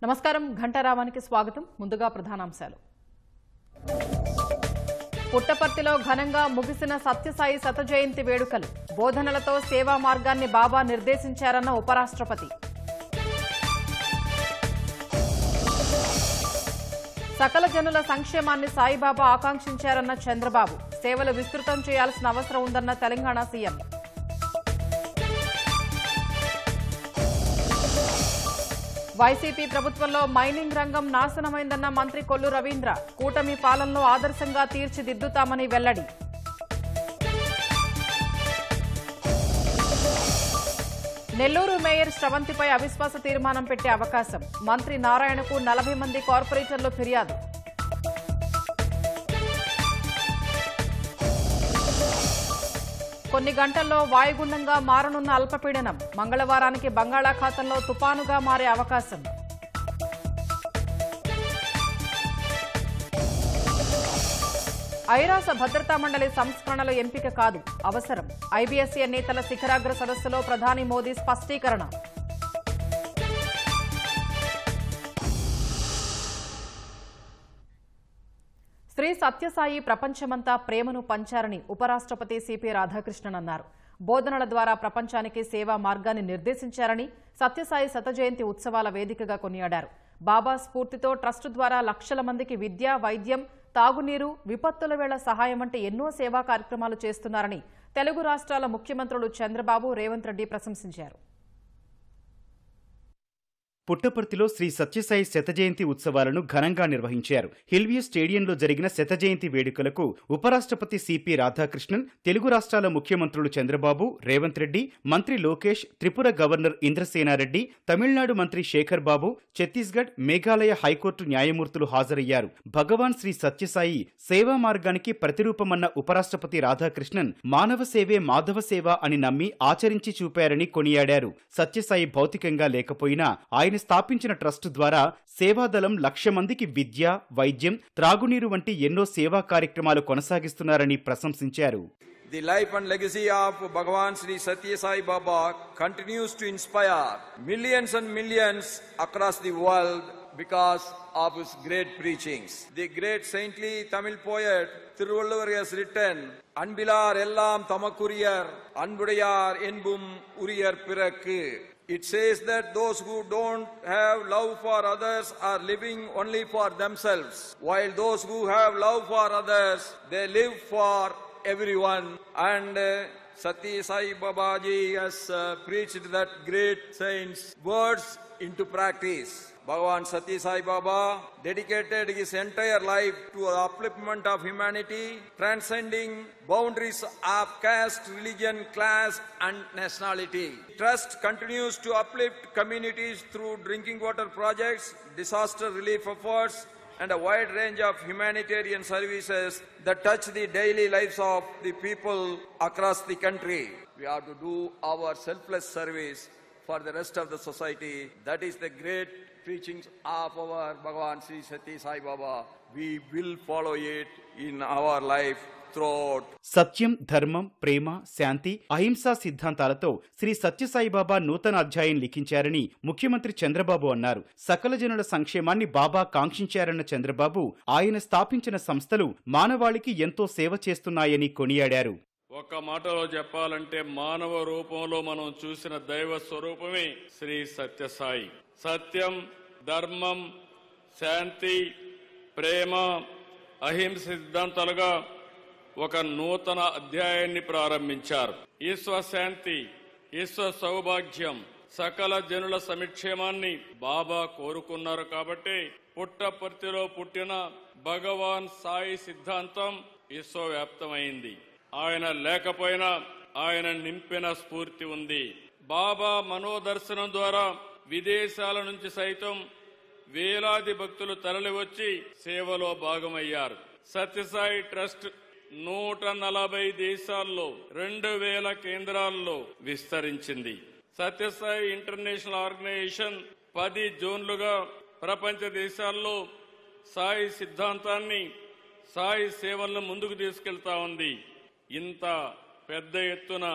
నమస్కారం ఘంటారావానికి స్వాగతం. ముందుగా ప్రధానాంశాలు. పుట్టపర్తిలో ఘనంగా ముగిసిన సత్యసాయి శత జయంతి వేడుకలు. బోధనలతో సేవా మార్గాన్ని బాబా నిర్దేశించారన్న ఉపరాష్ట్రపతి. సకల జనుల సంక్షేమాన్ని సాయిబాబా ఆకాంక్షించారన్న చంద్రబాబు. సేవలు విస్తృతం చేయాల్సిన అవసరం ఉందన్న తెలంగాణ సీఎం. వైసీపీ ప్రభుత్వంలో మైనింగ్ రంగం నాశనమైందన్న మంత్రి కొల్లు రవీంద్ర. కూటమి పాలనలో ఆదర్శంగా తీర్చిదిద్దుతామని వెల్లడి. నెల్లూరు మేయర్ శ్రవంతిపై అవిశ్వాస తీర్మానం పెట్టే అవకాశం. మంత్రి నారాయణకు 40 మంది కార్పొరేటర్లు ఫిర్యాదు. కొన్ని గంటల్లో వాయుగుండంగా మారనున్న అల్పపీడనం. మంగళవారానికి బంగాళాఖాతంలో తుపానుగా మారే అవకాశం. ఐరాస భద్రతా మండలి సంస్కరణల ఎంపిక కాదు, అవసరం. ఐబీఎస్ఈ నేతల శిఖరాగ్ర సదస్సులో ప్రధాని మోదీ స్పష్టీకరణ. శ్రీ సత్యసాయి ప్రపంచమంతా ప్రేమను పంచారని ఉపరాష్ట్రపతి సిపి రాధాకృష్ణన్ అన్నారు. బోధనల ద్వారా ప్రపంచానికి సేవా మార్గాన్ని నిర్దేశించారని సత్యసాయి శత జయంతి ఉత్సవాల వేదికగా కొనియాడారు. బాబా స్ఫూర్తితో ట్రస్టు ద్వారా లక్షల మందికి విద్య, వైద్యం, తాగునీరు, విపత్తుల వేళ సహాయం వంటి ఎన్నో సేవా కార్యక్రమాలు చేస్తున్నారని తెలుగు రాష్ట్రాల ముఖ్యమంత్రులు చంద్రబాబు, రేవంత్ రెడ్డి ప్రశంసించారు. పుట్టపర్తిలో శ్రీ సత్యసాయి శత జయంతి ఉత్సవాలను ఘనంగా నిర్వహించారు. హిల్వ్యూ స్టేడియంలో జరిగిన శత జయంతి వేడుకలకు ఉపరాష్ట్రపతి సిపి రాధాకృష్ణన్, తెలుగు రాష్ట్రాల ముఖ్యమంత్రులు చంద్రబాబు, రేవంత్ రెడ్డి, మంత్రి లోకేష్, త్రిపుర గవర్నర్ ఇంద్రసేనారెడ్డి, తమిళనాడు మంత్రి శేఖర్ బాబు, ఛత్తీస్గఢ్, మేఘాలయ హైకోర్టు న్యాయమూర్తులు హాజరయ్యారు. భగవాన్ శ్రీ సత్యసాయి సేవా మార్గానికి ప్రతిరూపమన్న ఉపరాష్ట్రపతి రాధాకృష్ణన్ మానవ సేవే మాధవ సేవ అని నమ్మి ఆచరించి చూపారని కొనియాడారు. సత్యసాయి భౌతికంగా లేకపోయినా ఆయన స్థాపించిన ట్రస్టు ద్వారా సేవాదళం 1,00,000 మందికి విద్య, వైద్యం, త్రాగునీరు వంటి ఎన్నో సేవా కార్యక్రమాలు కొనసాగిస్తున్నారని ప్రశంసించారు. The life and legacy of Bhagavan Sri Satya Sai Baba continues to inspire millions and millions across the world because of his great preachings. The great saintly Tamil poet Thiruvalluvar has written, "Anbilar ellam tamakuriyar, anbudayar enbum uriyar pirakku." It says that those who don't have love for others are living only for themselves, while those who have love for others, they live for everyone. And Satya Sai Babaji has preached that great saint's words into practice. Bhagavan Satya Sai Baba dedicated his entire life to the upliftment of humanity, transcending boundaries of caste, religion, class and nationality. Trust continues to uplift communities through drinking water projects, disaster relief efforts and a wide range of humanitarian services that touch the daily lives of the people across the country. We have to do our selfless service for the rest of the society. That is the great preachings of our Bhagavan Sri Satya Sai Baba. We will follow it in our life throughout. సత్యం, ధర్మం, ప్రేమ, శాంతి, అహింసా సిద్ధాంతాలతో శ్రీ సత్యసాయిబాబా నూతన అధ్యాయం లిఖించారని ముఖ్యమంత్రి చంద్రబాబు అన్నారు. సకల జనుల సంక్షేమాన్ని బాబా కాంక్షించారన్న చంద్రబాబు ఆయన స్థాపించిన సంస్థలు మానవాళికి ఎంతో సేవ చేస్తున్నాయని కొనియాడారు. ఒక్క మాటలో చెప్పాలంటే మానవ రూపంలో మనం చూసిన దైవ స్వరూపమే శ్రీ సత్యసాయి. సత్యం, ధర్మం, శాంతి, ప్రేమ, అహింస సిద్ధాంతాలుగా ఒక నూతన అధ్యాయాన్ని ప్రారంభించారు. ఈశ్వశాంతి, ఈశ్వ సౌభాగ్యం, సకల జనుల సంక్షేమాన్ని బాబా కోరుకున్నారు. కాబట్టి పుట్టపర్తిలో పుట్టిన భగవాన్ సాయి సిద్ధాంతం విశ్వవ్యాప్తమైంది. ఆయన లేకపోయినా ఆయన నింపిన స్ఫూర్తి ఉంది. బాబా మనోదర్శనం ద్వారా విదేశాల నుంచి సైతం వేలాది భక్తులు తరలివచ్చి సేవలో భాగమయ్యారు. సత్యసాయి ట్రస్ట్ 140 దేశాల్లో 2000 కేంద్రాల్లో విస్తరించింది. సత్యసాయి ఇంటర్నేషనల్ ఆర్గనైజేషన్ 10 జోన్లుగా ప్రపంచ దేశాల్లో సాయి సిద్ధాంతాన్ని, సాయి సేవలను ముందుకు తీసుకెళ్తా ఉంది. ఇంత పెద్ద ఎత్తున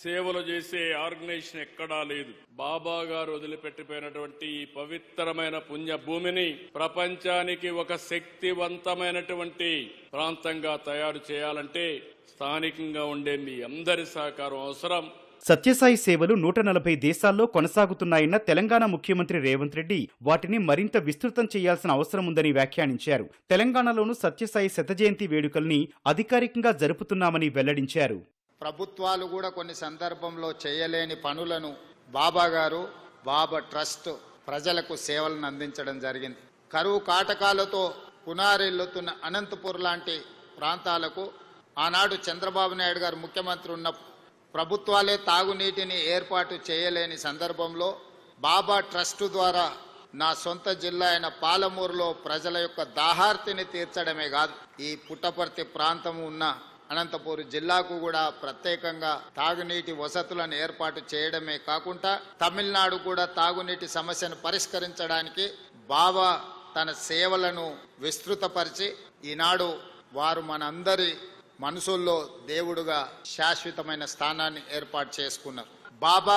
సేవలు చేసే ఆర్గనైజేషన్ ఎక్కడా లేదు. బాబా గారు వదిలిపెట్టిపోయినటువంటి ఈ పవిత్రమైన పుణ్య భూమిని ప్రపంచానికి ఒక శక్తివంతమైనటువంటి ప్రాంతంగా తయారు చేయాలంటే స్థానికంగా ఉండే మీ అందరి సహకారం అవసరం. సత్యసాయి సేవలు 140 దేశాల్లో కొనసాగుతున్నాయన్న తెలంగాణ ముఖ్యమంత్రి రేవంత్ రెడ్డి వాటిని మరింత విస్తృతం చేయాల్సిన అవసరం ఉందని వ్యాఖ్యానించారు. తెలంగాణలోనూ సత్యసాయి శతజయంతి వేడుకల్ని అధికారికంగా జరుపుతున్నామని వెల్లడించారు. ప్రభుత్వాలు కూడా కొన్ని సందర్భంలో చేయలేని పనులను బాబా గారు, బాబా ట్రస్ట్ ప్రజలకు సేవలను అందించడం జరిగింది. కరువు కాటకాలతో పునారెల్లుతున్న అనంతపూర్ లాంటి ప్రాంతాలకు ఆనాడు చంద్రబాబు నాయుడు గారు ముఖ్యమంత్రి ఉన్న ప్రభుత్వాలే తాగునీటిని ఏర్పాటు చేయలేని సందర్భంలో బాబా ట్రస్ట్ ద్వారా నా సొంత జిల్లా అయిన పాలమూరులో ప్రజల యొక్క దాహార్తిని తీర్చడమే కాదు, ఈ పుట్టపర్తి ప్రాంతం ఉన్న అనంతపూర్ జిల్లాకు కూడా ప్రత్యేకంగా తాగునీటి వసతులను ఏర్పాటు చేయడమే కాకుండా తమిళనాడు కూడా తాగునీటి సమస్యను పరిష్కరించడానికి బాబా తన సేవలను విస్తృతపరిచి ఈనాడు వారు మనందరి మనసుల్లో దేవుడుగా శాశ్వతమైన స్థానాన్ని ఏర్పాటు చేసుకున్నారు. బాబా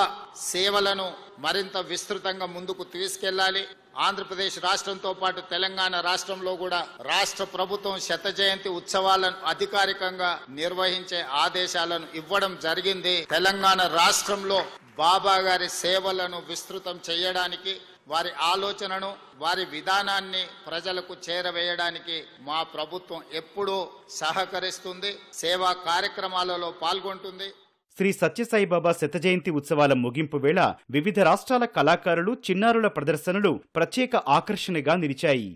సేవలను మరింత విస్తృతంగా ముందుకు తీసుకెళ్లాలి. ఆంధ్రప్రదేశ్ రాష్ట్రంతో పాటు తెలంగాణ రాష్ట్రంలో కూడా రాష్ట్ర ప్రభుత్వం శత జయంతి ఉత్సవాలను అధికారికంగా నిర్వహించే ఆదేశాలను ఇవ్వడం జరిగింది. తెలంగాణ రాష్ట్రంలో బాబా గారి సేవలను విస్తృతం చేయడానికి, వారి ఆలోచనను, వారి విధానాన్ని ప్రజలకు చేరవేయడానికి మా ప్రభుత్వం ఎప్పుడూ సహకరిస్తుంది, సేవా కార్యక్రమాలలో పాల్గొంటుంది. శ్రీ సత్యసాయిబాబా శతజయంతి ఉత్సవాల ముగింపు వేళ వివిధ రాష్ట్రాల కళాకారులు, చిన్నారుల ప్రదర్శనలు ప్రత్యేక ఆకర్షణగా నిలిచాయి.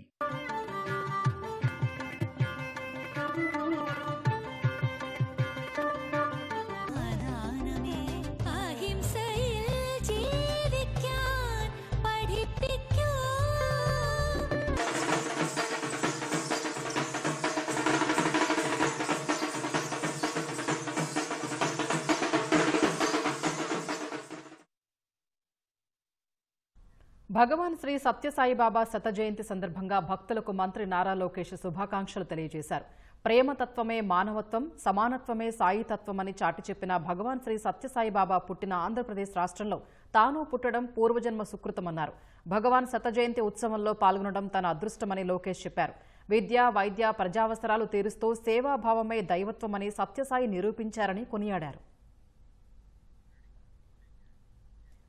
భగవాన్ శ్రీ సత్యసాయిబాబా శత జయంతి సందర్భంగా భక్తులకు మంత్రి నారా లోకేష్ శుభాకాంక్షలు తెలియజేశారు. ప్రేమతత్వమే మానవత్వం, సమానత్వమే సాయితత్వమని చాటి చెప్పిన భగవాన్ శ్రీ సత్యసాయిబాబా పుట్టిన ఆంధ్రప్రదేశ్ రాష్ట్రంలో తాను పుట్టడం పూర్వజన్మ సుకృతమన్నారు. భగవాన్ శత జయంతి ఉత్సవంలో పాల్గొనడం తన అదృష్టమని లోకేష్ చెప్పారు. విద్య, వైద్య, ప్రజావసరాలు తీరుస్తూ సేవాభావమే దైవత్వమని సత్యసాయి నిరూపించారని కొనియాడారు.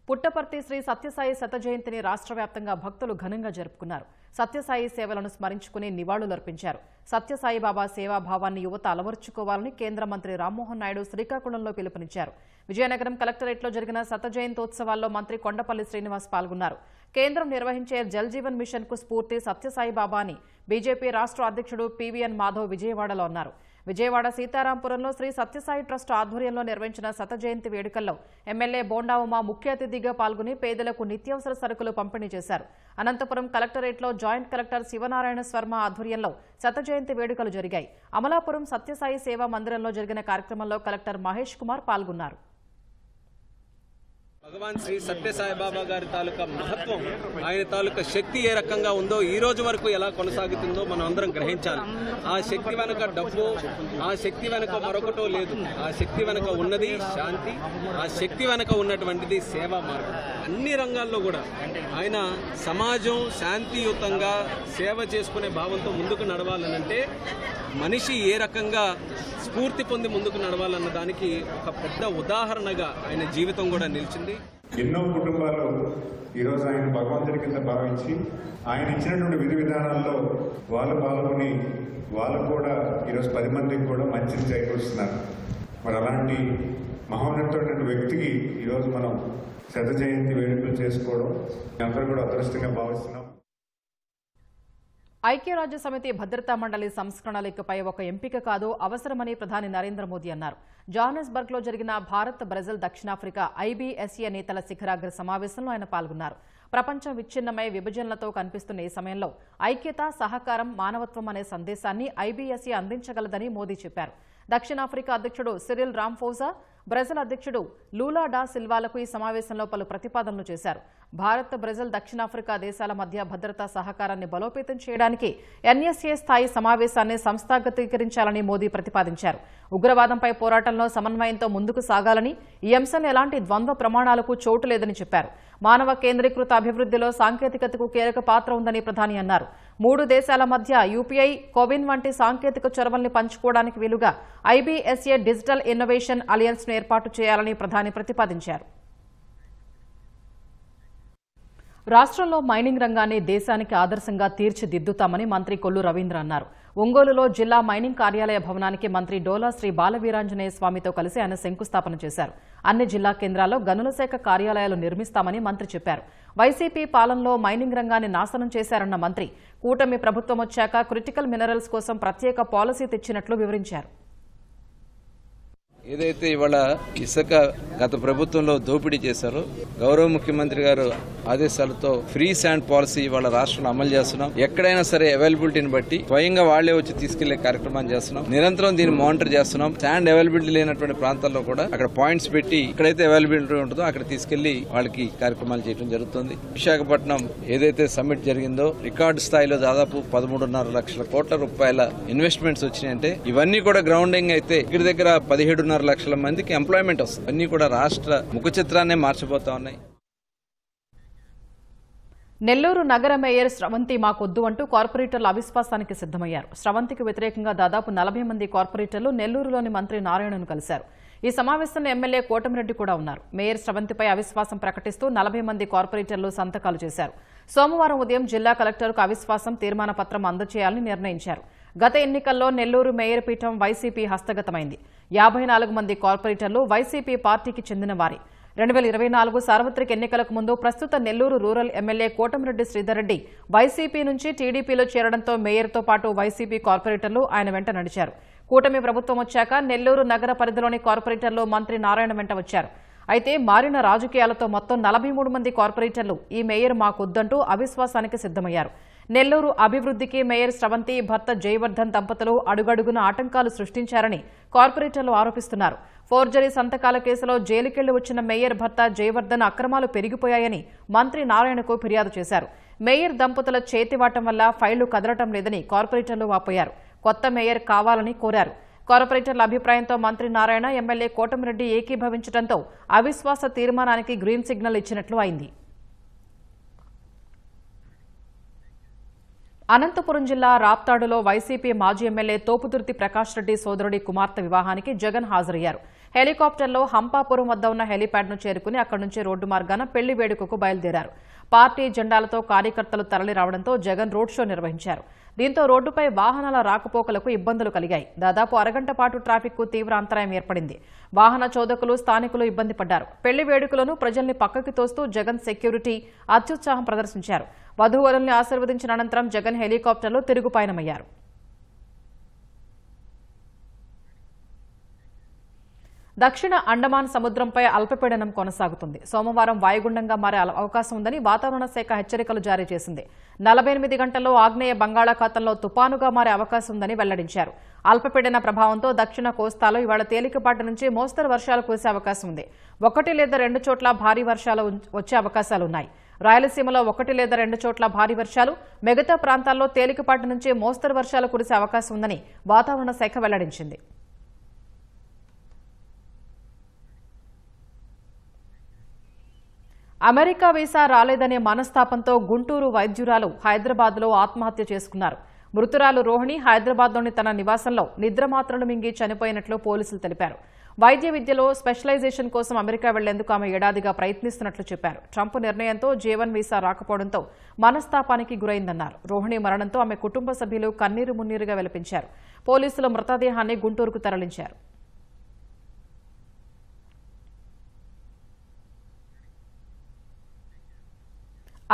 పుట్టపర్తి శ్రీ సత్యసాయి శత జయంతిని రాష్ట్ర వ్యాప్తంగా భక్తులు ఘనంగా జరుపుకున్నారు. సత్యసాయి సేవలను స్మరించుకుని నివాళులర్పించారు. సత్యసాయిబాబా సేవాభావాన్ని యువత అలవర్చుకోవాలని కేంద్ర మంత్రి రామ్మోహన్ నాయుడు శ్రీకాకుళంలో పిలుపునిచ్చారు. విజయనగరం కలెక్టరేట్లో జరిగిన శత జయంతోత్సవాల్లో మంత్రి కొండపల్లి శ్రీనివాస్ పాల్గొన్నారు. కేంద్రం నిర్వహించే జల్ జీవన్ మిషన్ కు స్ఫూర్తి సత్యసాయిబాబా అని బీజేపీ రాష్ట్ర అధ్యక్షుడు పీవీఎన్ మాధవ్ విజయవాడలో అన్నారు. విజయవాడ సీతారాంపురంలో శ్రీ సత్యసాయి ట్రస్ట్ ఆధ్వర్యంలో నిర్వహించిన శత జయంతి వేడుకల్లో ఎమ్మెల్యే బోండా ఉమా ముఖ్య అతిథిగా పాల్గొని పేదలకు నిత్యావసర సరుకులు పంపిణీ చేశారు. అనంతపురం కలెక్టరేట్లో జాయింట్ కలెక్టర్ శివనారాయణ శర్మ ఆధ్వర్యంలో శత జయంతి వేడుకలు జరిగాయి. అమలాపురం సత్యసాయి సేవా మందిరంలో జరిగిన కార్యక్రమంలో కలెక్టర్ మహేష్ కుమార్ పాల్గొన్నారు. భగవాన్ శ్రీ సత్యసాయిబాబా గారి తాలూకా మహత్వం, ఆయన తాలూకా శక్తి ఏ రకంగా ఉందో, ఈ రోజు వరకు ఎలా కొనసాగుతుందో మనం అందరం గ్రహించాలి. ఆ శక్తి వెనుక డబ్బు, ఆ శక్తి వెనుక మరొకటో లేదు. ఆ శక్తి వెనుక ఉన్నది శాంతి, ఆ శక్తి వెనుక ఉన్నటువంటిది సేవా మార్గం. అన్ని రంగాల్లో కూడా ఆయన సమాజం శాంతియుతంగా సేవ చేసుకునే భావంతో ముందుకు నడవాలనంటే మనిషి ఏ రకంగా స్ఫూర్తి పొంది ముందుకు నడవాలన్న దానికి ఒక పెద్ద ఉదాహరణగా ఆయన జీవితం కూడా నిలిచింది. ఎన్నో కుటుంబాలు ఈరోజు ఆయన భగవంతుడి కింద భావించి ఆయన ఇచ్చినటువంటి విధి విధానాల్లో వాళ్ళు పాల్గొని వాళ్ళు కూడా ఈరోజు 10 మందికి కూడా మంచిని చేకూరుస్తున్నారు. మరి అలాంటి మహోన్నతమైన వ్యక్తికి ఈరోజు మనం శత జయంతి వేడుకలు చేసుకోవడం అందరూ కూడా అదృష్టంగా భావిస్తున్నాం. ఐక్యరాజ్య సమితి భద్రతా మండలి సంస్కరణలు ఇకపై ఒక ఎంపిక కాదు, అవసరమని ప్రధాని నరేంద్ర మోదీ అన్నారు. జోహానస్బర్గ్లో జరిగిన భారత్, బ్రెజిల్, దక్షిణాఫ్రికా ఐబీఎస్ఏ నేతల శిఖరాగ్ర సమావేశంలో ఆయన పాల్గొన్నారు. ప్రపంచం విచ్ఛిన్నమై విభజనలతో కనిపిస్తున్న ఈ సమయంలో ఐక్యత, సహకారం, మానవత్వం అనే సందేశాన్ని ఐబీఎస్ఏ అందించగలదని మోదీ చెప్పారు. దక్షిణాఫ్రికా అధ్యక్షుడు సిరిల్ రాంఫోసా బ్రెజిల్ అధ్యక్షుడు లూలా డా సిల్వాలకు ఈ సమావేశంలో పలు ప్రతిపాదనలు చేశారు. భారత్, బ్రెజిల్, దక్షిణాఫ్రికా దేశాల మధ్య భద్రతా సహకారాన్ని బలోపేతం చేయడానికి ఎన్ఎస్ఏ స్థాయి సమావేశాన్ని సంస్థాగతీకరించాలని మోదీ ప్రతిపాదించారు. ఉగ్రవాదంపై పోరాటంలో సమన్వయంతో ముందుకు సాగాలని, ఈ అంశంలో ఎలాంటి ద్వంద్వ ప్రమాణాలకు చోటు లేదని చెప్పారు. మానవ కేంద్రీకృత అభివృద్ధిలో సాంకేతికతకు కీలక పాత్ర ఉందని ప్రధాని అన్నారు. 3 దేశాల మధ్య యూపీఐ, కోవిన్ వంటి సాంకేతిక చొరవల్ని పంచుకోవడానికి వీలుగా ఐబీఎస్ఏ డిజిటల్ ఇన్నోవేషన్ అలయన్స్ ను ఏర్పాటు చేయాలని ప్రధాని ప్రతిపాదించారు. రాష్ట్రంలో మైనింగ్ రంగాన్ని దేశానికి ఆదర్శంగా తీర్చిదిద్దుతామని మంత్రి కొల్లు రవీంద్ర అన్నారు. ఒంగోలులో జిల్లా మైనింగ్ కార్యాలయ భవనానికి మంత్రి డోలా శ్రీ బాలవీరాంజనేయ స్వామితో కలిసి ఆయన శంకుస్థాపన చేశారు. అన్ని జిల్లా కేంద్రాల్లో గనుల శాఖ కార్యాలయాలు నిర్మిస్తామని మంత్రి చెప్పారు. వైసీపీ పాలనలో మైనింగ్ రంగాన్ని నాశనం చేశారన్న మంత్రి కూటమి ప్రభుత్వం వచ్చాక క్రిటికల్ మినరల్స్ కోసం ప్రత్యేక పాలసీ తెచ్చినట్లు వివరించారు. ఏదైతే ఇవాళ ఇసుక గత ప్రభుత్వంలో దోపిడీ చేశారో గౌరవ ముఖ్యమంత్రి గారు ఆదేశాలతో ఫ్రీ శాండ్ పాలసీ ఇవాళ రాష్ట్రంలో అమలు చేస్తున్నాం. ఎక్కడైనా సరే అవైలబిలిటీని బట్టి స్వయంగా వాళ్లే వచ్చి తీసుకెళ్లే కార్యక్రమాన్ని చేస్తున్నాం. నిరంతరం దీన్ని మానిటర్ చేస్తున్నాం. శాండ్ అవైలబిలిటీ లేనటువంటి ప్రాంతాల్లో కూడా అక్కడ పాయింట్స్ పెట్టి ఎక్కడైతే అవైలబిలిటీ ఉంటుందో అక్కడ తీసుకెళ్లి వాళ్ళకి కార్యక్రమాలు చేయడం జరుగుతుంది. విశాఖపట్నం ఏదైతే సమ్మిట్ జరిగిందో రికార్డు స్థాయిలో దాదాపు 13.5 లక్షల కోట్ల రూపాయల ఇన్వెస్ట్మెంట్స్ వచ్చినాయంటే ఇవన్నీ కూడా గ్రౌండింగ్ అయితే దగ్గర 17.5 లక్షల మందికి ఎంప్లాయ్మెంట్ వస్తుంది. అన్ని కూడా రాష్ట్ర ముఖ చిత్రాన్నే మార్చిపోతా ఉన్నాయి. నెల్లూరు నగర మేయర్ స్రవంతి మాకొద్దు అంటూ కార్పొరేటర్లు అవిశ్వాసానికి సిద్దమయ్యారు. స్రవంతికి వ్యతిరేకంగా దాదాపు 40 మంది కార్పొరేటర్లు నెల్లూరులోని మంత్రి నారాయణను కలిశారు. ఈ సమావేశంలో ఎమ్మెల్యే కోటమిరెడ్డి కూడా ఉన్నారు. మేయర్ స్రవంతిపై అవిశ్వాసం ప్రకటిస్తూ 40 మంది కార్పొరేటర్లు సంతకాలు చేశారు. సోమవారం ఉదయం జిల్లా కలెక్టర్కు అవిశ్వాసం తీర్మాన పత్రం అందజేయాలని నిర్ణయించారు. గత ఎన్నికల్లో నెల్లూరు మేయర్ పీఠం వైసీపీ హస్తగతమైంది. 54 మంది కార్పొరేటర్లు వైసీపీ పార్టీకి చెందిన వారి 2024 సార్వత్రిక ఎన్నికలకు ముందు ప్రస్తుత Nellore rural MLA Kotamreddy Sridhar Reddy YCP నుంచి టీడీపీలో చేరడంతో మేయర్తో పాటు వైసీపీ కార్పొరేటర్లు ఆయన వెంట నడిచారు. కూటమి ప్రభుత్వం వచ్చాక నెల్లూరు నగర పరిధిలోని కార్పొరేటర్లు మంత్రి నారాయణ వెంట వచ్చారు. అయితే మారిన రాజకీయాలతో మొత్తం 43 మంది కార్పొరేటర్లు ఈ మేయర్ మాకొద్దంటూ అవిశ్వాసానికి సిద్దమయ్యారు. నెల్లూరు అభివృద్ధికి మేయర్ స్రవంతి, భర్త జయవర్ధన్ దంపతులు అడుగడుగున ఆటంకాలు సృష్టించారని కార్పొరేటర్లు ఆరోపిస్తున్నారు. ఫోర్జరీ సంతకాల కేసులో జైలుకెళ్లి వచ్చిన మేయర్ భర్త జయవర్ధన్ అక్రమాలు పెరిగిపోయాయని మంత్రి నారాయణకు ఫిర్యాదు చేశారు. మేయర్ దంపతుల చేతివాటం వల్ల ఫైళ్లు కదలటం లేదని కార్పొరేటర్లు వాపోయారు. కొత్త మేయర్ కావాలని కోరారు. కార్పొరేటర్ల అభిప్రాయంతో మంత్రి నారాయణ, ఎమ్మెల్యే కోటమిరెడ్డి ఏకీభవించడంతో అవిశ్వాస తీర్మానానికి గ్రీన్ సిగ్నల్ ఇచ్చినట్లు అయింది. అనంతపురం జిల్లా రాప్తాడులో వైసీపీ మాజీ ఎమ్మెల్యే తోపుదుర్తి ప్రకాష్ రెడ్డి సోదరుడి కుమార్తె వివాహానికి జగన్ హాజరయ్యారు. హెలికాప్టర్లో హంపాపురం వద్ద ఉన్న హెలీప్యాడ్ను చేరుకుని అక్కడి నుంచి రోడ్డు మార్గాన పెళ్లి వేడుకకు బయలుదేరారు. పార్టీ జెండాలతో కార్యకర్తలు తరలి రావడంతో జగన్ రోడ్ షో నిర్వహించారు. దీంతో రోడ్డుపై వాహనాల రాకపోకలకు ఇబ్బందులు కలిగాయి. దాదాపు అరగంట పాటు ట్రాఫిక్ కు తీవ్ర అంతరాయం ఏర్పడింది. వాహన చోదకులు, స్థానికులు ఇబ్బంది పడ్డారు. పెళ్లి వేడుకలను ప్రజల్ని పక్కకి తోస్తూ జగన్ సెక్యూరిటీ అత్యుత్సాహం ప్రదర్శించారు. వధూవరుల్ని ఆశీర్వదించిన అనంతరం జగన్ హెలికాప్టర్లో తిరుగు పయనమయ్యారు. దక్షిణ అండమాన్ సముద్రంపై అల్పపీడనం కొనసాగుతుంది. సోమవారం వాయుగుండంగా మారే అవకాశం ఉందని వాతావరణ శాఖ హెచ్చరికలు జారీ చేసింది. 48 గంటల్లో ఆగ్నేయ బంగాళాఖాతంలో తుపానుగా మారే అవకాశం ఉందని వెల్లడించారు. అల్పపీడన ప్రభావంతో దక్షిణ కోస్తాలో ఇవాళ తేలికపాటి నుంచి మోస్తరు వర్షాలు కురిసే అవకాశం ఉంది. 1 లేదా 2 చోట్ల భారీ వర్షాలు వచ్చే అవకాశాలున్నాయి. రాయలసీమలో 1 లేదా 2 చోట్ల భారీ వర్షాలు, మిగతా ప్రాంతాల్లో తేలికపాటి నుంచి మోస్తరు వర్షాలు కురిసే అవకాశం ఉందని వాతావరణ శాఖ వెల్లడించింది. అమెరికా వీసా రాలేదనే మనస్తాపంతో గుంటూరు వైద్యురాలు హైదరాబాద్లో ఆత్మహత్య చేసుకున్నారు. మృతురాలు రోహిణి హైదరాబాద్లోని తన నివాసంలో నిద్రమాత్రలు మింగి చనిపోయినట్లు పోలీసులు తెలిపారు. వైద్య విద్యలో స్పెషలైజేషన్ కోసం అమెరికా వెళ్లేందుకు ఆమె ఏడాదిగా ప్రయత్నిస్తున్నట్లు చెప్పారు. ట్రంప్ నిర్ణయంతో J1 వీసా రాకపోవడంతో మనస్తాపానికి గురైందన్నారు. రోహిణి మరణంతో ఆమె కుటుంబ సభ్యులు కన్నీరు మున్నీరుగా విలపించారు. పోలీసులు మృతదేహాన్ని గుంటూరుకు తరలించారు.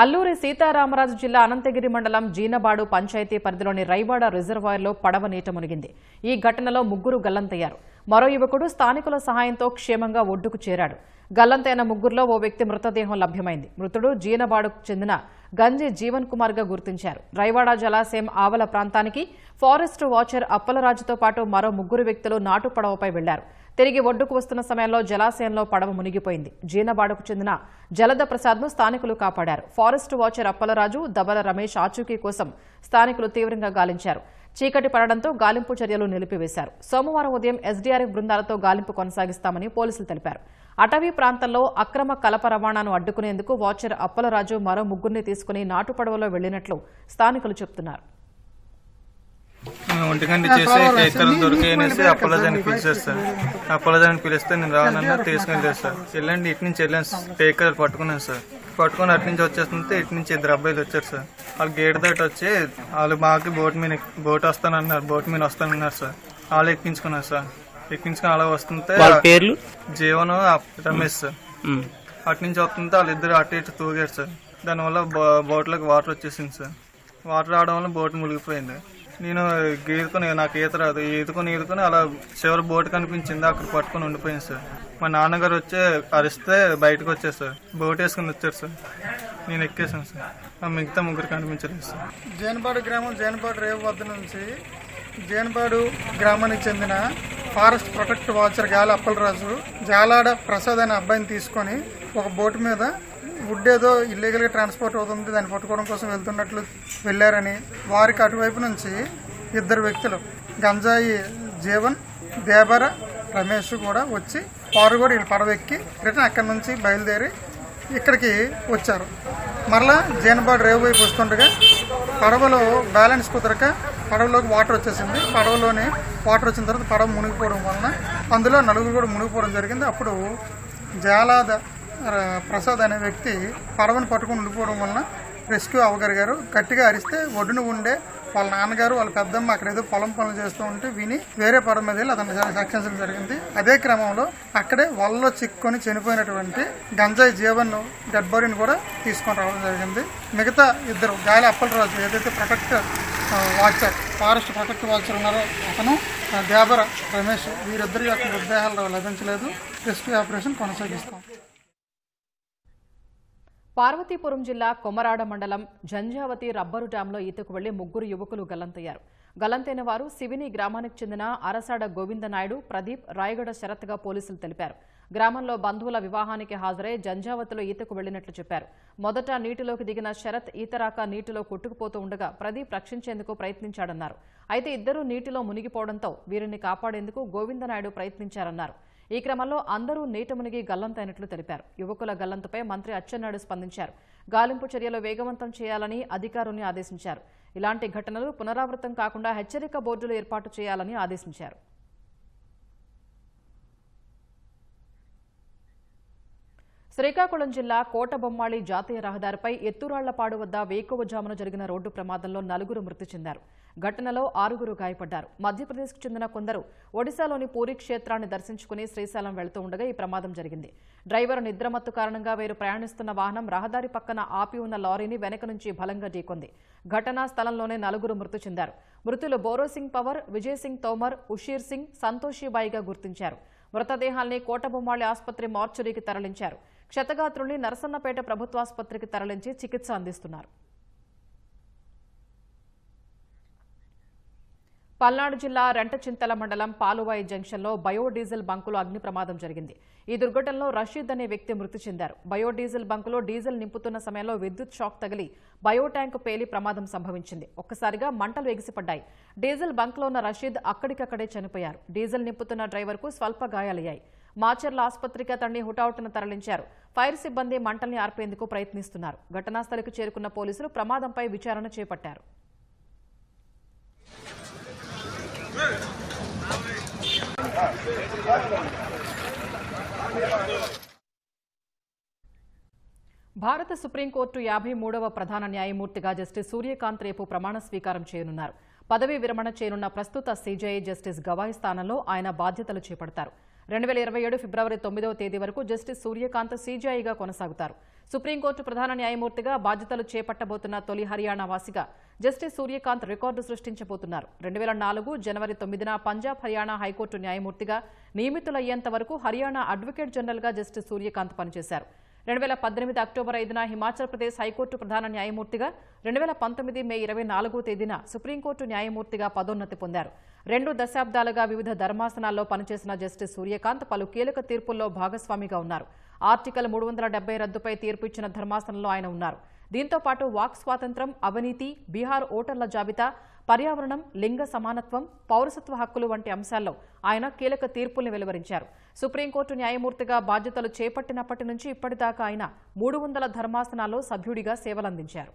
అల్లూరి సీతారామరాజు జిల్లా అనంతగిరి మండలం జీనబాడు పంచాయతీ పరిధిలోని రైవాడ రిజర్వాయర్లో పడవ నీట మునిగింది. ఈ ఘటనలో 3 గల్లంతయ్యారు. మరో యువకుడు స్థానికుల సహాయంతో క్షేమంగా ఒడ్డుకు చేరాడు. గల్లంతైన 3లో ఓ వ్యక్తి మృతదేహం లభ్యమైంది. మృతుడు జీనబాడుకు చెందిన గంజి జీవన్ కుమార్ గా గుర్తించారు. రైవాడ జలాశయం ఆవల ప్రాంతానికి ఫారెస్ట్ వాచర్ అప్పలరాజుతో పాటు మరో 3 వ్యక్తులు నాటు పడవపై వెళ్లారు. తిరిగి ఒడ్డుకు వస్తున్న సమయంలో జలాశయంలో పడవ మునిగిపోయింది. జీనబాడుకు చెందిన జలద ప్రసాద్ను స్థానికులు కాపాడారు. ఫారెస్ట్ వాచర్ అప్పలరాజు, దబల రమేష్ ఆచూకీ కోసం స్థానికులు తీవ్రంగా గాలించారు. చీకటి పడడంతో గాలింపు చర్యలు నిలిపివేశారు. సోమవారం ఉదయం ఎస్డీఆర్ఎఫ్ బృందాలతో గాలింపు కొనసాగిస్తామని పోలీసులు తెలిపారు. అటవీ ప్రాంతంలో అక్రమ కలప రవాణాను అడ్డుకునేందుకు వాచర్ అప్పలరాజు మరో 3 తీసుకుని నాటు పడవలో వెళ్లినట్లు స్థానికులు చెబుతున్నారు. ఒంటిగంటి చేసి ఇతరులు దొరికేసి అప్పలజాన్ని పిలిచేస్తాను. అప్పలజాన్ని పిలిస్తే నేను రానన్నా తీసుకుని సార్. వెళ్ళండి, ఇటు నుంచి వెళ్ళాను, టేకర్ పట్టుకున్నాను సార్. పట్టుకుని అటు నుంచి వచ్చేస్తుంటే ఇటు నుంచి 2 అబ్బాయిలు వచ్చారు సార్. వాళ్ళు గేట్ దాటి వచ్చి వాళ్ళు మాకి బోట్ వస్తానన్నారు, బోట్ మీద వస్తానన్నారు సార్. వాళ్ళు ఎక్కించుకున్నారు సార్. ఎక్కించుకుని అలా వస్తుంటే పేర్లు జీవన్ రమేష్ సార్. అటు నుంచి వస్తుంటే వాళ్ళిద్దరు అటు ఇటు తూగారు సార్. దానివల్ల బోట్లోకి వాటర్ వచ్చేసింది సార్. వాటర్ రావడం వల్ల బోట్ మునిగిపోయింది. నేను గీదుకుని, నాకు ఈత రాదు, ఈదుకుని అలా చివరి బోట్ కనిపించింది, అక్కడ పట్టుకుని ఉండిపోయింది సార్. మా నాన్నగారు వచ్చి అరిస్తే బయటకు వచ్చారు సార్. బోట్ వేసుకుని వచ్చారు సార్. నేను ఎక్కేసాను సార్. మిగతా 3 కనిపించలేదు సార్. జైనపాడు గ్రామం, జైనపాడు రేవు వద్ద నుంచి జైనపాడు గ్రామానికి చెందిన ఫారెస్ట్ ప్రొటెక్ట్ వాచర్ గాలి అప్పలరాజు జాలాడ ప్రసాద్ అనే అబ్బాయిని తీసుకొని ఒక బోటు మీద వుడ్ ఏదో ఇల్లీగల్గా ట్రాన్స్పోర్ట్ అవుతుంది, దాన్ని పట్టుకోవడం కోసం వెళ్తున్నట్లు వెళ్ళారని, వారికి అటువైపు నుంచి 2 వ్యక్తులు గంజాయి జీవన్, దేవర రమేష్ కూడా వచ్చి వారు కూడా వీళ్ళు పడవ ఎక్కి రిటర్న్ అక్కడి నుంచి బయలుదేరి ఇక్కడికి వచ్చారు. మరలా జైనబాడు రేవు వైపు వస్తుండగా పడవలో బ్యాలెన్స్ కుదరక పడవలోకి వాటర్ వచ్చేసింది. పడవలోని వాటర్ వచ్చిన తర్వాత పడవ మునిగిపోవడం వలన అందులో 4 కూడా మునిగిపోవడం జరిగింది. అప్పుడు జాలాద ప్రసాద్ అనే వ్యక్తి పడవను పట్టుకుని ఉండిపోవడం వలన రెస్క్యూ అవ్వగలిగారు. గట్టిగా అరిస్తే ఒడ్డున ఉండే వాళ్ళ నాన్నగారు, వాళ్ళ పెద్దమ్మ అక్కడ ఏదో పొలం పనులు చేస్తూ ఉంటే విని వేరే పడవ మీద వెళ్ళి అతను రక్షించడం జరిగింది. అదే క్రమంలో అక్కడే వలలో చిక్కుకొని చనిపోయినటువంటి గంజాయి జీవన్ డెడ్ బాడీని కూడా తీసుకొని రావడం జరిగింది. మిగతా 2 గాలి అప్పలరాజు ఏదైతే protect watcher, forest protect watcher ఉన్నారో అతను, దేవర రమేష్, వీరిద్దరి యొక్క మృతదేహాలు లభించలేదు. రెస్క్యూ ఆపరేషన్ కొనసాగిస్తాం. పార్వతీపురం జిల్లా కొమరాడ మండలం జంజావతి రబ్బరు డ్యాంలో ఈతకు వెళ్లి 3 యువకులు గల్లంతయ్యారు. గల్లంతైన వారు శివిని గ్రామానికి చెందిన అరసాడ గోవిందనాయుడు, ప్రదీప్, రాయగడ శరత్గా పోలీసులు తెలిపారు. గ్రామంలో బంధువుల వివాహానికి హాజరై జంజావతిలో ఈతకు వెళ్లినట్లు చెప్పారు. మొదట నీటిలోకి దిగిన శరత్ ఈతరాక నీటిలో కొట్టుకుపోతూ ఉండగా ప్రదీప్ రక్షించేందుకు ప్రయత్నించాడన్నారు. అయితే ఇద్దరూ నీటిలో మునిగిపోవడంతో వీరిని కాపాడేందుకు గోవిందనాయుడు ప్రయత్నించారన్నారు. ఈ క్రమంలో అందరూ నీట మునిగి గల్లంతైనట్లు తెలిపారు. యువకుల గల్లంతుపై మంత్రి అచ్చెన్నాయుడు స్పందించారు. గాలింపు చర్యలు వేగవంతం చేయాలని అధికారుల్ని ఆదేశించారు. ఇలాంటి ఘటనలు పునరావృతం కాకుండా హెచ్చరిక బోర్డులు ఏర్పాటు చేయాలని ఆదేశించారు. శ్రీకాకుళం జిల్లా కోటబొమ్మాళి జాతీయ రహదారిపై ఎత్తురాళ్లపాడు వద్ద వేకువజామున జరిగిన రోడ్డు ప్రమాదంలో 4 మృతి చెందారు. ఘటనలో 6 గాయపడ్డారు. మధ్యప్రదేశ్కు చెందిన కొందరు ఒడిశాలోని పూరీ క్షేత్రాన్ని దర్శించుకుని శ్రీశైలం వెళ్తూ ఉండగా ఈ ప్రమాదం జరిగింది. డ్రైవర్ నిద్రమత్తు కారణంగా వీరు ప్రయాణిస్తున్న వాహనం రహదారి పక్కన ఆపి ఉన్న లారీని వెనక నుంచి బలంగా ఢీకొంది. ఘటనా స్థలంలోనే 4 మృతి చెందారు. మృతులు బోరోసింగ్ పవర్, విజయ్ సింగ్ తోమర్, ఉషీర్ సింగ్, సంతోషిబాయిగా గుర్తించారు. మృతదేహాల్ని కోటబొమ్మాళి ఆసుపత్రి మార్చురీకి తరలించారు. క్షతగాత్రుల్ని నరసన్నపేట ప్రభుత్వాసుపత్రికి తరలించి చికిత్స అందిస్తున్నారు. పల్నాడు జిల్లా రెంటచింతల మండలం పాలువాయి జంక్షన్లో బయోడీజిల్ బంకులో అగ్ని ప్రమాదం జరిగింది. ఈ దుర్ఘటనలో రషీద్ అనే వ్యక్తి మృతి చెందారు. బయోడీజిల్ బంకులో డీజిల్ నింపుతున్న సమయంలో విద్యుత్ షాక్ తగిలి బయో ట్యాంకు పేలి ప్రమాదం సంభవించింది. ఒక్కసారిగా మంటలు ఎగిసిపడ్డాయి. డీజిల్ బంక్లో ఉన్న రషీద్ అక్కడికక్కడే చనిపోయారు. డీజిల్ నింపుతున్న డ్రైవర్కు స్వల్ప గాయాలయ్యాయి. మాచర్ల ఆసుపత్రికి అతన్ని హుటాహుటిన తరలించారు. ఫైర్ సిబ్బంది మంటల్ని ఆర్పేందుకు ప్రయత్నిస్తున్నారు. ఘటనాస్థలికి చేరుకున్న పోలీసులు ప్రమాదంపై విచారణ చేపట్టారు. భారత సుప్రీంకోర్టు 53వ ప్రధాన న్యాయమూర్తిగా జస్టిస్ సూర్యకాంత్ రేపు ప్రమాణ స్వీకారం చేయనున్నారు. పదవీ విరమణ చేయనున్న ప్రస్తుత సీజేఐ జస్టిస్ గవాయ్ స్థానంలో ఆయన బాధ్యతలు చేపడతారు. 2027 ఫిబ్రవరి 9వ తేదీ వరకు జస్టిస్ సూర్యకాంత్ సీజేఐగా కొనసాగుతారు. సుప్రీంకోర్టు ప్రధాన న్యాయమూర్తిగా బాధ్యతలు చేపట్టబోతున్న తొలి హర్యానా వాసిగా జస్టిస్ సూర్యకాంత్ రికార్డు సృష్టించబోతున్నారు. 2004 జనవరి 9న పంజాబ్ హర్యానా హైకోర్టు న్యాయమూర్తిగా నియమితులయ్యేంత వరకు హర్యానా అడ్వకేట్ జనరల్గా జస్టిస్ సూర్యకాంత్ పనిచేశారు. 2018 అక్టోబర్ 5న హిమాచల్ ప్రదేశ్ హైకోర్టు ప్రధాన న్యాయమూర్తిగా, 2019 మే 24వ తేదీన సుప్రీంకోర్టు న్యాయమూర్తిగా పదోన్నతి పొందారు. 2 దశాబ్దాలుగా వివిధ ధర్మాసనాల్లో పనిచేసిన జస్టిస్ సూర్యకాంత్ పలు కీలక తీర్పుల్లో భాగస్వామిగా ఉన్నారు. ఆర్టికల్ 370 రద్దుపై తీర్పు ఇచ్చిన ధర్మాసనంలో ఆయన ఉన్నారు. దీంతో పాటు వాక్ స్వాతంత్ర్యం, అవినీతి, బీహార్ ఓటర్ల జాబితా, పర్యావరణం, లింగ సమానత్వం, పౌరసత్వ హక్కులు వంటి అంశాల్లో ఆయన కీలక తీర్పుల్ని వెలువరించారు. సుప్రీంకోర్టు న్యాయమూర్తిగా బాధ్యతలు చేపట్టినప్పటి నుంచి ఇప్పటిదాకా ఆయన 300 ధర్మాసనాల్లో సభ్యుడిగా సేవలందించారు.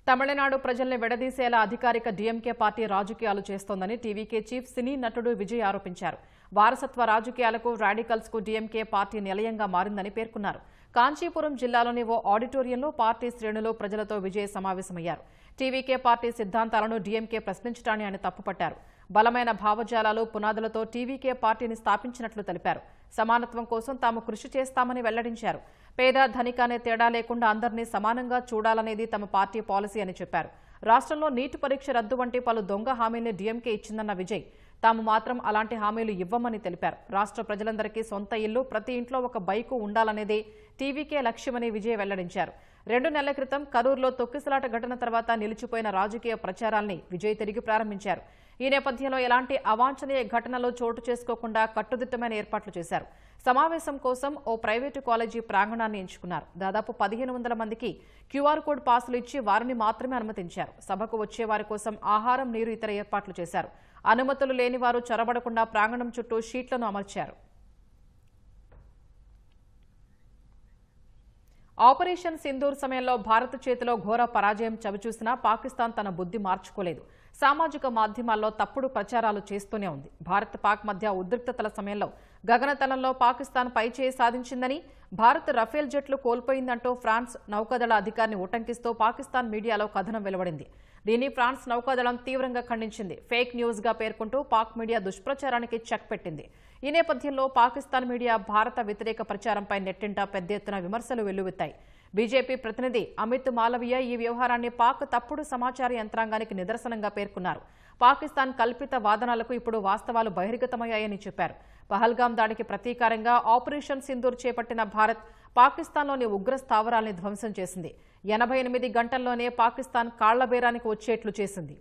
తమిళనాడు ప్రజల్ని విడదీసేలా అధికారిక డీఎంకే పార్టీ రాజకీయాలు చేస్తోందని టీవీకే చీఫ్ సినీ నటుడు విజయ్ ఆరోపించారు. వారసత్వ రాజకీయాలకు, రాడికల్స్ కు డీఎంకే పార్టీ నిలయంగా మారిందని పేర్కొన్నారు. కాంచీపురం జిల్లాలోని ఓ ఆడిటోరియంలో పార్టీ శ్రేణులు ప్రజలతో విజయ్ సమావేశమయ్యారు. టీవీకే పార్టీ సిద్ధాంతాలను డీఎంకే ప్రశ్నించడాన్ని ఆయన తప్పుపట్టారు. బలమైన భావజాలాలు, పునాదులతో టీవీకే పార్టీని స్థాపించినట్లు తెలిపారు. సమానత్వం కోసం తాము కృషి చేస్తామని వెల్లడించారు. పేద, ధనిక అనే తేడా లేకుండా అందరినీ సమానంగా చూడాలనేది తమ పార్టీ పాలసీ అని చెప్పారు. రాష్ట్రంలో నీట్ పరీక్ష రద్దు వంటి పలు దొంగ హామీల్ని డీఎంకే ఇచ్చిందన్న విజయ్ తాము మాత్రం అలాంటి హామీలు ఇవ్వమని తెలిపారు. రాష్ట్ర ప్రజలందరికీ సొంత ఇల్లు, ప్రతి ఇంట్లో ఒక బైకు ఉండాలనేదే టీవీకే లక్ష్యమని విజయ్ వెల్లడించారు. 2 నెలల క్రితం కరూరులో తొక్కిసలాట ఘటన తర్వాత నిలిచిపోయిన రాజకీయ ప్రచారాల్ని విజయ్ తిరిగి ప్రారంభించారు. ఈ నేపథ్యంలో ఎలాంటి అవాంఛనీయ ఘటనలు చోటు చేసుకోకుండా కట్టుదిట్టమైన ఏర్పాట్లు చేశారు. సమావేశం కోసం ఓ ప్రైవేటు కాలేజీ ప్రాంగణాన్ని ఎంచుకున్నారు. దాదాపు 1500 మందికి క్యూఆర్ కోడ్ పాసులు ఇచ్చి వారిని మాత్రమే అనుమతించారు. సభకు వచ్చే వారి కోసం ఆహారం, నీరు, ఇతర ఏర్పాట్లు చేశారు. అనుమతులు లేని వారు చొరబడకుండా ప్రాంగణం చుట్టూ షీట్లను అమర్చారు. ఆపరేషన్ సింధూర్ సమయంలో భారత్ చేతిలో ఘోర పరాజయం చవిచూసినా పాకిస్తాన్ తన బుద్ధి మార్చుకోలేదు. సామాజిక మాధ్యమాల్లో తప్పుడు ప్రచారాలు చేస్తూనే ఉంది. భారత్ పాక్ మధ్య ఉద్రిక్తతల సమయంలో గగనతలంలో పాకిస్తాన్ పైచేయి సాధించిందని, భారత్ రఫేల్ జెట్లు కోల్పోయిందంటూ ఫ్రాన్స్ నౌకాదళ అధికారిని ఉటంకిస్తూ పాకిస్తాన్ మీడియాలో కథనం వెలువడింది. దీన్ని ఫ్రాన్స్ నౌకాదళం తీవ్రంగా ఖండించింది. ఫేక్ న్యూస్ గా పేర్కొంటూ పాక్ మీడియా దుష్ప్రచారానికి చెక్ పెట్టింది. ఈ నేపథ్యంలో పాకిస్తాన్ మీడియా భారత వ్యతిరేక ప్రచారంపై నెట్టింట పెద్ద ఎత్తున విమర్శలు వెల్లువెత్తాయి. బీజేపీ ప్రతినిధి అమిత్ మాలవీయ ఈ వ్యవహారాన్ని పాక్ తప్పుడు సమాచార యంత్రాంగానికి నిదర్శనంగా పేర్కొన్నారు. పాకిస్తాన్ కల్పిత వాదనలకు ఇప్పుడు వాస్తవాలు బహిర్గతమయ్యాయని చెప్పారు. పహల్గాం దాడికి ప్రతీకారంగా ఆపరేషన్ సింధూర్ చేపట్టిన భారత్ పాకిస్తాన్లోని ఉగ్ర స్థావరాల్ని ధ్వంసం చేసింది. 88 గంటల్లోనే పాకిస్తాన్ కాళ్లబేరానికి వచ్చేట్లు చేసింది.